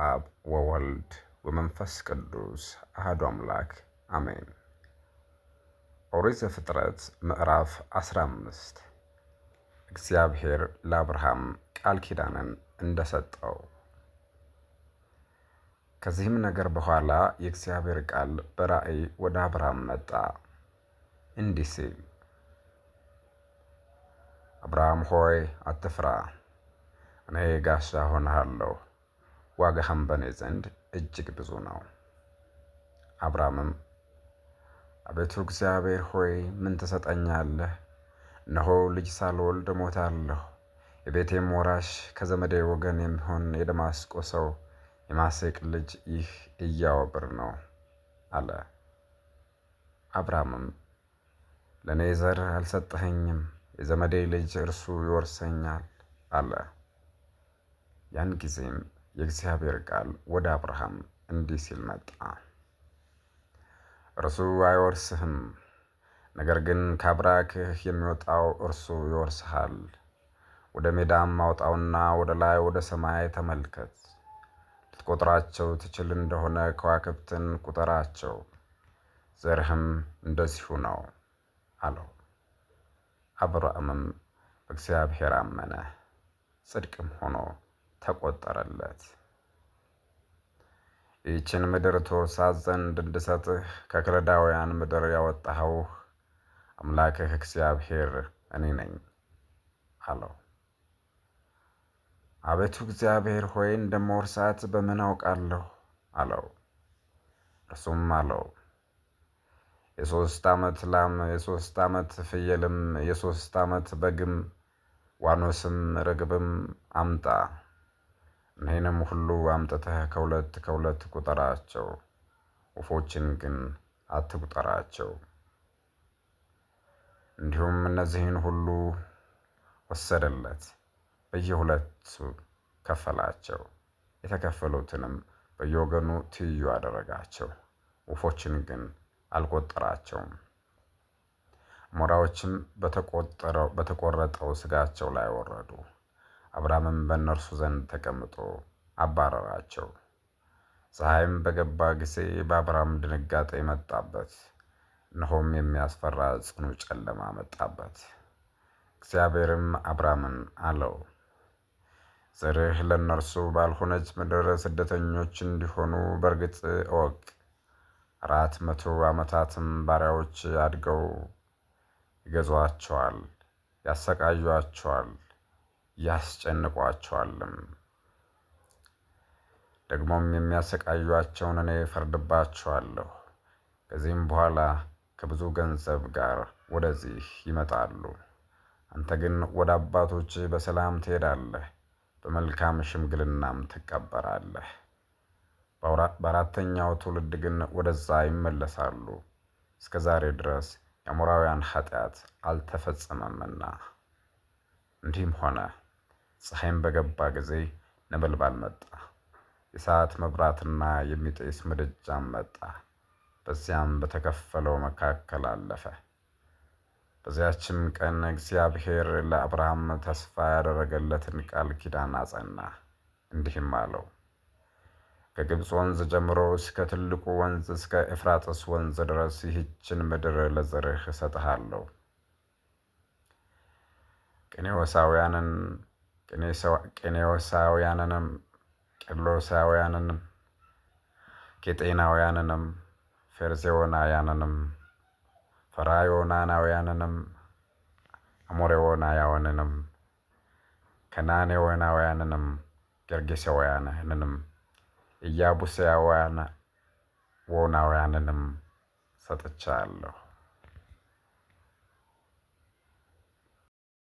አብ ወወልድ ወመንፈስ ቅዱስ አሐዱ አምላክ አሜን። ኦሪት ዘፍጥረት ምዕራፍ 15 እግዚአብሔር ለአብርሃም ቃል ኪዳንን እንደሰጠው። ከዚህም ነገር በኋላ የእግዚአብሔር ቃል በራእይ ወደ አብርሃም መጣ እንዲህ ሲል፣ አብርሃም ሆይ አትፍራ፣ እኔ ጋሻ ሆነሃለሁ፣ ዋጋህም በእኔ ዘንድ እጅግ ብዙ ነው። አብርሃምም አቤቱ እግዚአብሔር ሆይ ምን ትሰጠኛለህ? እነሆ ልጅ ሳልወልድ እሞታለሁ፣ የቤቴም ወራሽ ከዘመዴ ወገን የሚሆን የደማስቆ ሰው የማሴቅ ልጅ ይህ ኢያው ብር ነው አለ። አብርሃምም ለእኔ ዘር አልሰጠኸኝም፣ የዘመዴ ልጅ እርሱ ይወርሰኛል አለ። ያን ጊዜም የእግዚአብሔር ቃል ወደ አብርሃም እንዲህ ሲል መጣ፣ እርሱ አይወርስህም፣ ነገር ግን ከአብራክህ የሚወጣው እርሱ ይወርስሃል። ወደ ሜዳም አውጣውና ወደ ላይ ወደ ሰማይ ተመልከት፣ ልትቆጥራቸው ትችል እንደሆነ ከዋክብትን ቁጠራቸው፣ ዘርህም እንደዚሁ ነው አለው። አብርሃምም በእግዚአብሔር አመነ፣ ጽድቅም ሆኖ ተቆጠረለት። ይህችን ምድር ትወርሳት ዘንድ እንድሰጥህ ከከለዳውያን ምድር ያወጣኸው አምላክህ እግዚአብሔር እኔ ነኝ አለው። አቤቱ እግዚአብሔር ሆይ እንደምወርሳት በምን አውቃለሁ አለው። እርሱም አለው፣ የ3 ዓመት ላም፣ የ3 ዓመት ፍየልም፣ የ3 ዓመት በግም፣ ዋኖስም ርግብም አምጣ። እነዚህንም ሁሉ አምጥተህ ከሁለት ከሁለት ቁጠራቸው፣ ወፎችን ግን አትቁጠራቸው። እንዲሁም እነዚህን ሁሉ ወሰደለት፣ በየሁለቱ ከፈላቸው። የተከፈሉትንም በየወገኑ ትይዩ አደረጋቸው፣ ወፎችን ግን አልቆጠራቸውም። አሞራዎችም በተቆረጠው ሥጋቸው ላይ ወረዱ። አብርሃምም በእነርሱ ዘንድ ተቀምጦ አባረራቸው። ፀሐይም በገባ ጊዜ በአብርሃም ድንጋጤ መጣበት፣ እነሆም የሚያስፈራ ጽኑ ጨለማ መጣበት። እግዚአብሔርም አብርሃምን አለው፣ ዘርህ ለእነርሱ ባልሆነች ምድር ስደተኞች እንዲሆኑ በእርግጥ እወቅ። 400 ዓመታትም ባሪያዎች አድገው ይገዙአቸዋል፣ ያሰቃዩአቸዋል፣ ያስጨንቋቸዋልም። ደግሞም የሚያሰቃዩአቸውን እኔ እፈርድባቸዋለሁ። ከዚህም በኋላ ከብዙ ገንዘብ ጋር ወደዚህ ይመጣሉ። አንተ ግን ወደ አባቶችህ በሰላም ትሄዳለህ፣ በመልካም ሽምግልናም ትቀበራለህ። በአራተኛው ትውልድ ግን ወደዛ ይመለሳሉ፣ እስከ ዛሬ ድረስ የአሞራውያን ኃጢአት አልተፈጸመምና። እንዲህም ሆነ፣ ፀሐይም በገባ ጊዜ ነበልባል መጣ፣ የእሳት መብራትና የሚጤስ ምድጃም መጣ። በዚያም በተከፈለው መካከል አለፈ። በዚያችም ቀን እግዚአብሔር ለአብርሃም ተስፋ ያደረገለትን ቃል ኪዳን አጸና፣ እንዲህም አለው፣ ከግብፅ ወንዝ ጀምሮ እስከ ትልቁ ወንዝ እስከ ኤፍራጥስ ወንዝ ድረስ ይህችን ምድር ለዘርህ እሰጥሃለሁ። ቄኔዎሳውያንንም፣ ቄርሎሳውያንንም፣ ኬጤናውያንንም፣ ፌርዜዎናውያንንም፣ ፈራዮናናውያንንም፣ አሞሬዎናውያንንም፣ ከናኔዎናውያንንም፣ ጌርጌሳውያንንም፣ ኢያቡሳውያንንም ሰጥቻለሁ።